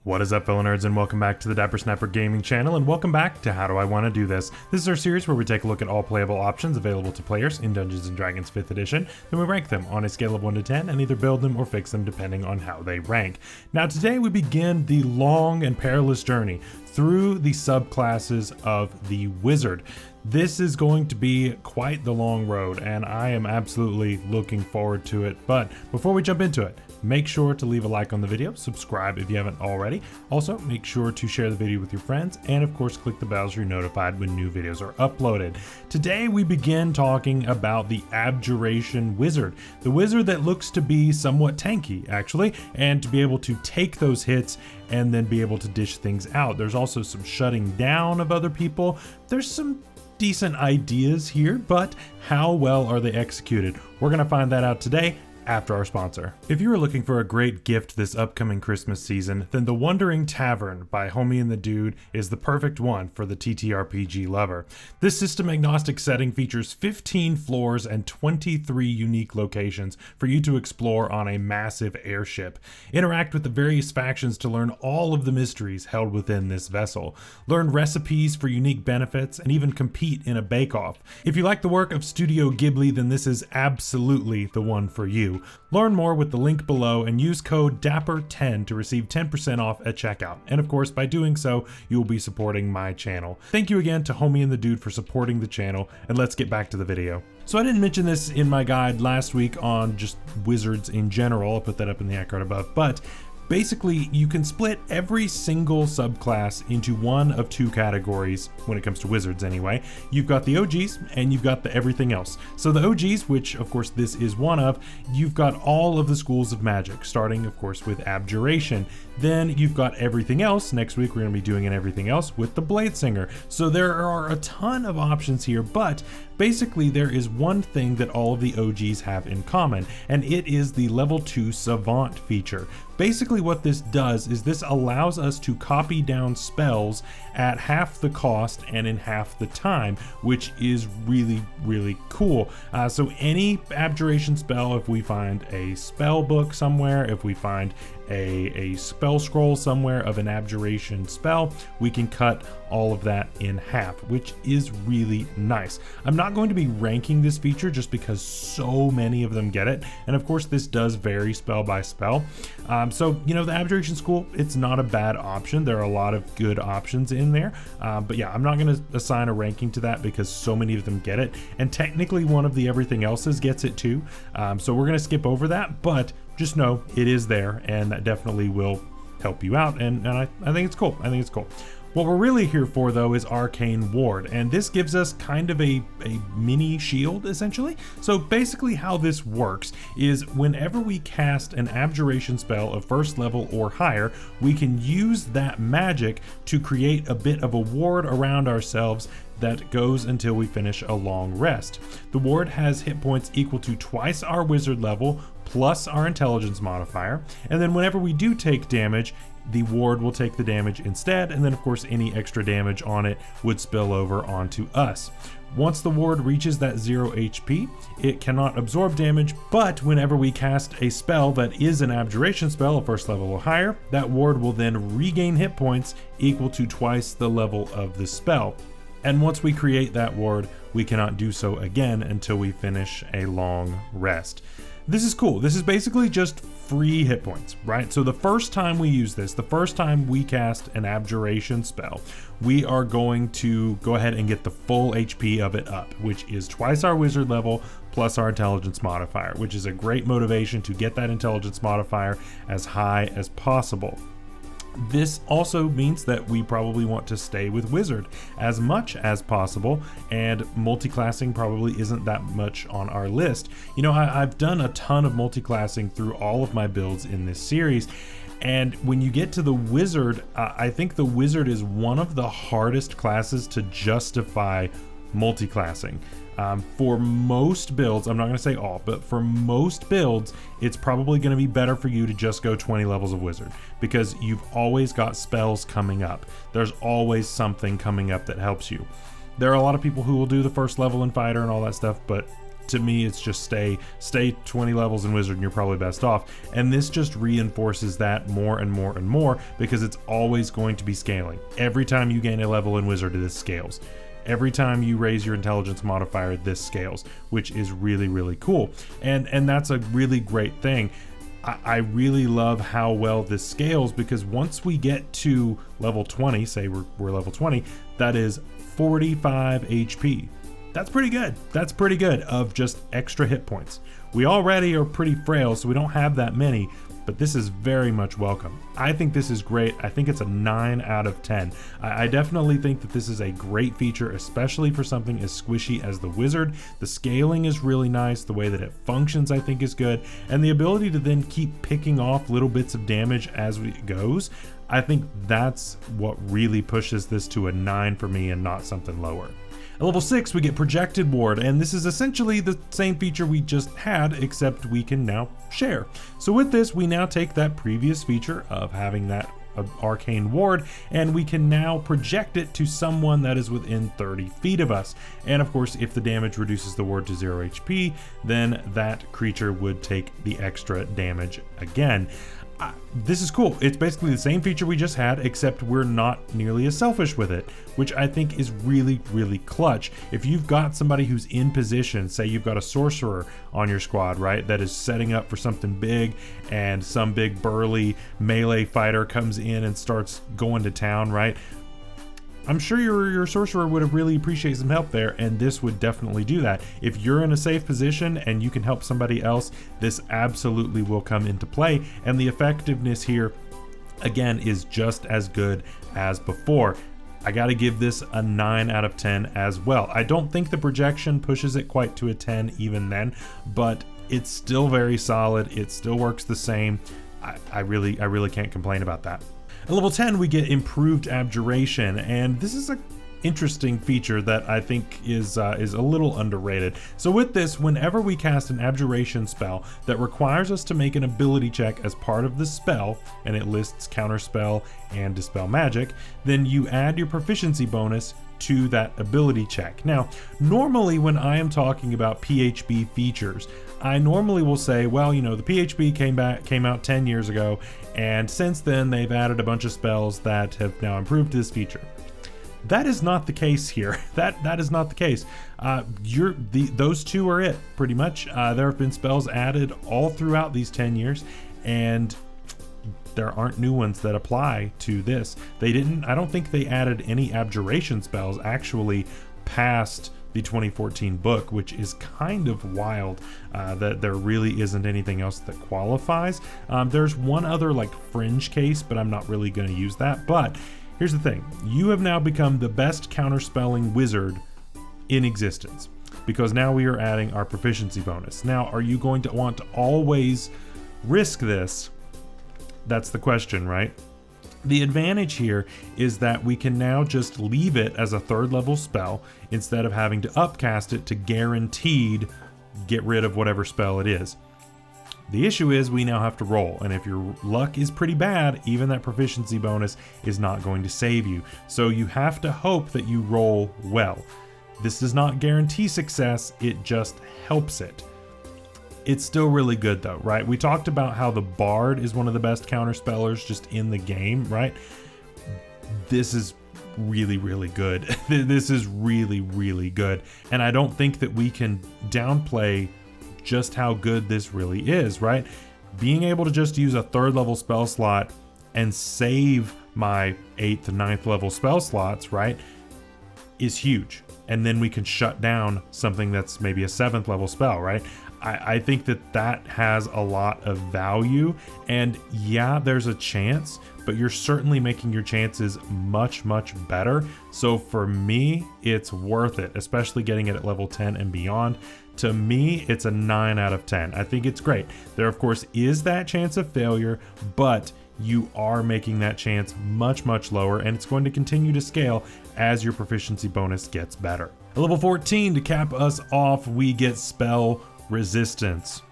What is up, fellow nerds, and welcome back to the Dapper Snapper Gaming channel, and welcome back to How Do I Want to Do This. This is our series where we take a look at all playable options available to players in Dungeons & Dragons 5th edition, then we rank them on a scale of 1 to 10 and either build them or fix them depending on how they rank. Now today we begin the long and perilous journey through the subclasses of the Wizard. This is going to be quite the long road, and I am absolutely looking forward to it. But before we jump into it, make sure to leave a like on the video, subscribe if you haven't already. Also, make sure to share the video with your friends, and of course, click the bell so you're notified when new videos are uploaded. Today, we begin talking about the Abjuration Wizard, the wizard that looks to be somewhat tanky, actually, and to be able to take those hits and then be able to dish things out. There's also some shutting down of other people. There's some decent ideas here, but how well are they executed? We're gonna find that out today after our sponsor. If you are looking for a great gift this upcoming Christmas season, then the Wandering Tavern by Homie and the Dude is the perfect one for the TTRPG lover. This system agnostic setting features 15 floors and 23 unique locations for you to explore on a massive airship. Interact with the various factions to learn all of the mysteries held within this vessel. Learn recipes for unique benefits and even compete in a bake-off. If you like the work of Studio Ghibli, then this is absolutely the one for you. Learn more with the link below and use code DAPPER10 to receive 10% off at checkout. And of course, by doing so, you will be supporting my channel. Thank you again to Homie and the Dude for supporting the channel, and let's get back to the video. So I didn't mention this in my guide last week on just wizards in general. I'll put that up in the card above, but basically, you can split every single subclass into one of two categories when it comes to wizards anyway. You've got the OGs and you've got the everything else. So the OGs, which of course this is one of, you've got all of the schools of magic, starting of course with Abjuration. Then you've got everything else. Next week we're going to be doing an everything else with the Bladesinger. So there are a ton of options here, but basically there is one thing that all of the OGs have in common, and it is the level 2 Savant feature. Basically what this does is this allows us to copy down spells at half the cost and in half the time, which is really, really cool. So any Abjuration spell, if we find a spell book somewhere, if we find a spell scroll somewhere of an Abjuration spell, we can cut all of that in half, which is really nice. I'm not going to be ranking this feature just because so many of them get it, and of course this does vary spell by spell. So you know, the Abjuration school, it's not a bad option. There are a lot of good options in there, but yeah, I'm not going to assign a ranking to that because so many of them get it, and technically one of the everything else's gets it too. So we're going to skip over that, but just know it is there, and that definitely will help you out, and I think it's cool. I think it's cool. What we're really here for, though, is Arcane Ward, and this gives us kind of a mini shield, essentially. So basically how this works is whenever we cast an Abjuration spell of first level or higher, we can use that magic to create a bit of a ward around ourselves that goes until we finish a long rest. The ward has hit points equal to twice our wizard level plus our intelligence modifier, and then whenever we do take damage, the ward will take the damage instead, and then of course any extra damage on it would spill over onto us. Once the ward reaches that 0 HP, it cannot absorb damage, but whenever we cast a spell that is an Abjuration spell of first level or higher, that ward will then regain hit points equal to twice the level of the spell. And once we create that ward, we cannot do so again until we finish a long rest. This is cool. This is basically just free hit points, right? So the first time we use this, the first time we cast an Abjuration spell, we are going to go ahead and get the full HP of it up, which is twice our wizard level plus our intelligence modifier, which is a great motivation to get that intelligence modifier as high as possible. This also means that we probably want to stay with Wizard as much as possible, and multiclassing probably isn't that much on our list. You know, I've done a ton of multiclassing through all of my builds in this series, and when you get to the Wizard, I think the Wizard is one of the hardest classes to justify multiclassing. For most builds, I'm not going to say all, but for most builds, it's probably going to be better for you to just go 20 levels of Wizard, because you've always got spells coming up. There's always something coming up that helps you. There are a lot of people who will do the first level in Fighter and all that stuff, but to me, it's just stay 20 levels in Wizard and you're probably best off. And this just reinforces that more and more and more, because it's always going to be scaling. Every time you gain a level in Wizard, this scales. Every time you raise your intelligence modifier, this scales, which is really, really cool. And that's a really great thing. I really love how well this scales, because once we get to level 20, say we're level 20, that is 45 HP. That's pretty good. That's pretty good of just extra hit points. We already are pretty frail, so we don't have that many, but this is very much welcome. I think this is great. I think it's a 9 out of 10. I definitely think that this is a great feature, especially for something as squishy as the Wizard. The scaling is really nice. The way that it functions, I think, is good. And the ability to then keep picking off little bits of damage as it goes, I think that's what really pushes this to a 9 for me and not something lower. At level 6, we get Projected Ward, and this is essentially the same feature we just had, except we can now share. So with this, we now take that previous feature of having that arcane ward, and we can now project it to someone that is within 30 feet of us. And of course, if the damage reduces the ward to 0 HP, then that creature would take the extra damage again. This is cool. It's basically the same feature we just had, except we're not nearly as selfish with it, which I think is really, really clutch. If you've got somebody who's in position, say you've got a sorcerer on your squad, right, that is setting up for something big, and some big burly melee fighter comes in and starts going to town, right? I'm sure your sorcerer would have really appreciated some help there, and this would definitely do that. If you're in a safe position and you can help somebody else, this absolutely will come into play, and the effectiveness here, again, is just as good as before. I gotta give this a 9 out of 10 as well. I don't think the projection pushes it quite to a 10 even then, but it's still very solid. It still works the same. I really can't complain about that. At level 10, we get Improved Abjuration, and this is an interesting feature that I think is a little underrated. So with this, whenever we cast an Abjuration spell that requires us to make an ability check as part of the spell, and it lists Counterspell and Dispel Magic, then you add your proficiency bonus to that ability check. Now, normally when I am talking about PHB features, I normally will say, well, you know, the PHB came out 10 years ago, and since then they've added a bunch of spells that have now improved this feature. That is not the case here. That is not the case. Those two are it, pretty much. There have been spells added all throughout these 10 years, and there aren't new ones that apply to this. I don't think they added any Abjuration spells actually past the 2014 book, which is kind of wild that there really isn't anything else that qualifies. There's one other like fringe case, but I'm not really going to use that. But here's the thing. You have now become the best counterspelling wizard in existence, because now we are adding our proficiency bonus. Now, are you going to want to always risk this? That's the question, right? The advantage here is that we can now just leave it as a 3rd level spell instead of having to upcast it to guaranteed get rid of whatever spell it is. The issue is we now have to roll, and if your luck is pretty bad, even that proficiency bonus is not going to save you. So you have to hope that you roll well. This does not guarantee success, it just helps it. It's still really good though, right? We talked about how the Bard is one of the best counterspellers just in the game, right? This is really, really good. This is really, really good. And I don't think that we can downplay just how good this really is, right? Being able to just use a 3rd level spell slot and save my 8th and 9th level spell slots, right, is huge. And then we can shut down something that's maybe a 7th level spell, right? I think that has a lot of value, and yeah, there's a chance, but you're certainly making your chances much, much better. So for me, it's worth it, especially getting it at level 10 and beyond. To me, it's a 9 out of 10. I think it's great. There, of course, is that chance of failure, but you are making that chance much, much lower, and it's going to continue to scale as your proficiency bonus gets better. At level 14, to cap us off, we get Spell Resistance,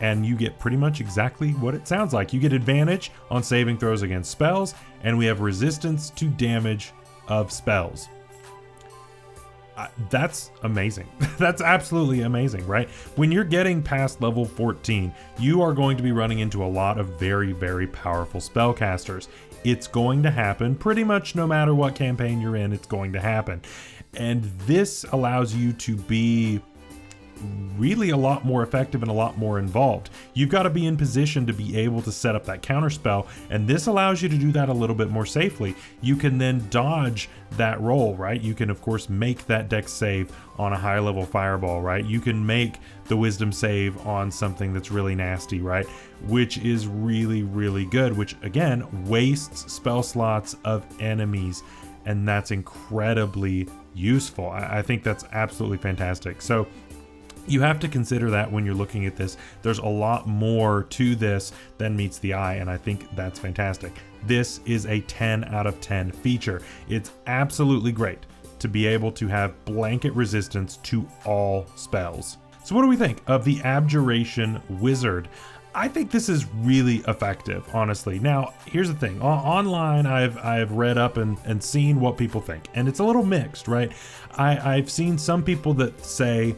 and you get pretty much exactly what it sounds like. You get advantage on saving throws against spells, and we have resistance to damage of spells. That's amazing. That's absolutely amazing, right? When you're getting past level 14, you are going to be running into a lot of very, very powerful spellcasters. It's going to happen pretty much no matter what campaign you're in, it's going to happen. And this allows you to be really a lot more effective and a lot more involved. You've got to be in position to be able to set up that counter spell, and this allows you to do that a little bit more safely. You can then dodge that roll, right? You can of course make that dex save on a high level fireball, right? You can make the wisdom save on something that's really nasty, right? Which is really, really good, which again wastes spell slots of enemies, and that's incredibly useful. I think that's absolutely fantastic. So you have to consider that when you're looking at this. There's a lot more to this than meets the eye, and I think that's fantastic. This is a 10 out of 10 feature. It's absolutely great to be able to have blanket resistance to all spells. So what do we think of the Abjuration Wizard? I think this is really effective, honestly. Now, here's the thing. Online, I've read up and seen what people think, and it's a little mixed, right? I've seen some people that say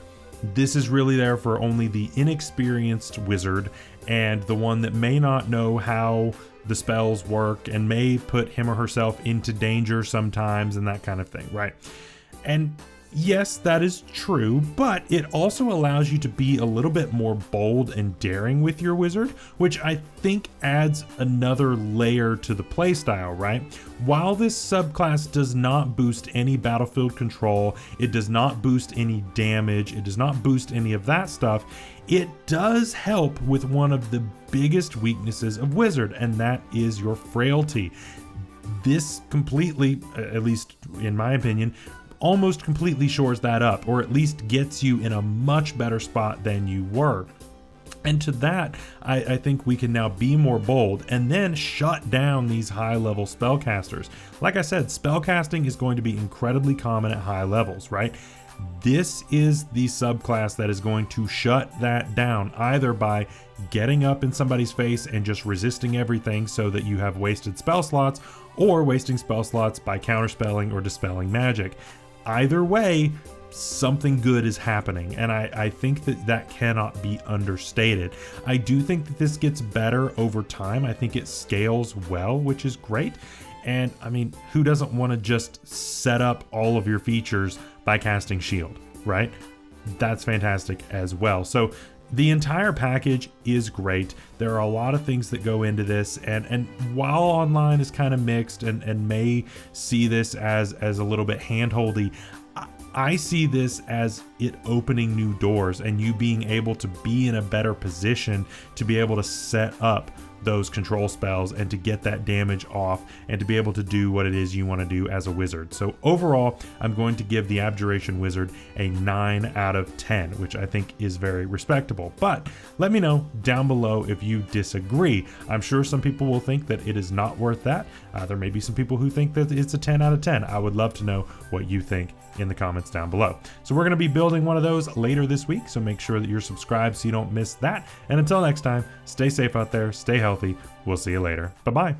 this is really there for only the inexperienced wizard and the one that may not know how the spells work and may put him or herself into danger sometimes and that kind of thing, right? And yes, that is true, but it also allows you to be a little bit more bold and daring with your wizard, which I think adds another layer to the playstyle, right? While this subclass does not boost any battlefield control, it does not boost any damage, it does not boost any of that stuff, it does help with one of the biggest weaknesses of wizard, and that is your frailty. This completely, at least in my opinion, almost completely shores that up, or at least gets you in a much better spot than you were. And to that, I think we can now be more bold and then shut down these high level spellcasters. Like I said, spellcasting is going to be incredibly common at high levels, right? This is the subclass that is going to shut that down, either by getting up in somebody's face and just resisting everything so that you have wasted spell slots, or wasting spell slots by counterspelling or dispelling magic. Either way, something good is happening, and I think that cannot be understated. I do think that this gets better over time. I think it scales well, which is great. And I mean, who doesn't want to just set up all of your features by casting shield, right? That's fantastic as well. So the entire package is great. There are a lot of things that go into this, and while online is kind of mixed and may see this as a little bit handholdy, I see this as it opening new doors and you being able to be in a better position to be able to set up those control spells and to get that damage off and to be able to do what it is you want to do as a wizard. So overall, I'm going to give the Abjuration Wizard a 9 out of 10, which I think is very respectable. But let me know down below if you disagree. I'm sure some people will think that it is not worth that. There may be some people who think that it's a 10 out of 10. I would love to know what you think in the comments down below. So we're going to be building one of those later this week, so make sure that you're subscribed so you don't miss that. And until next time, stay safe out there, stay healthy. We'll see you later. Bye-bye.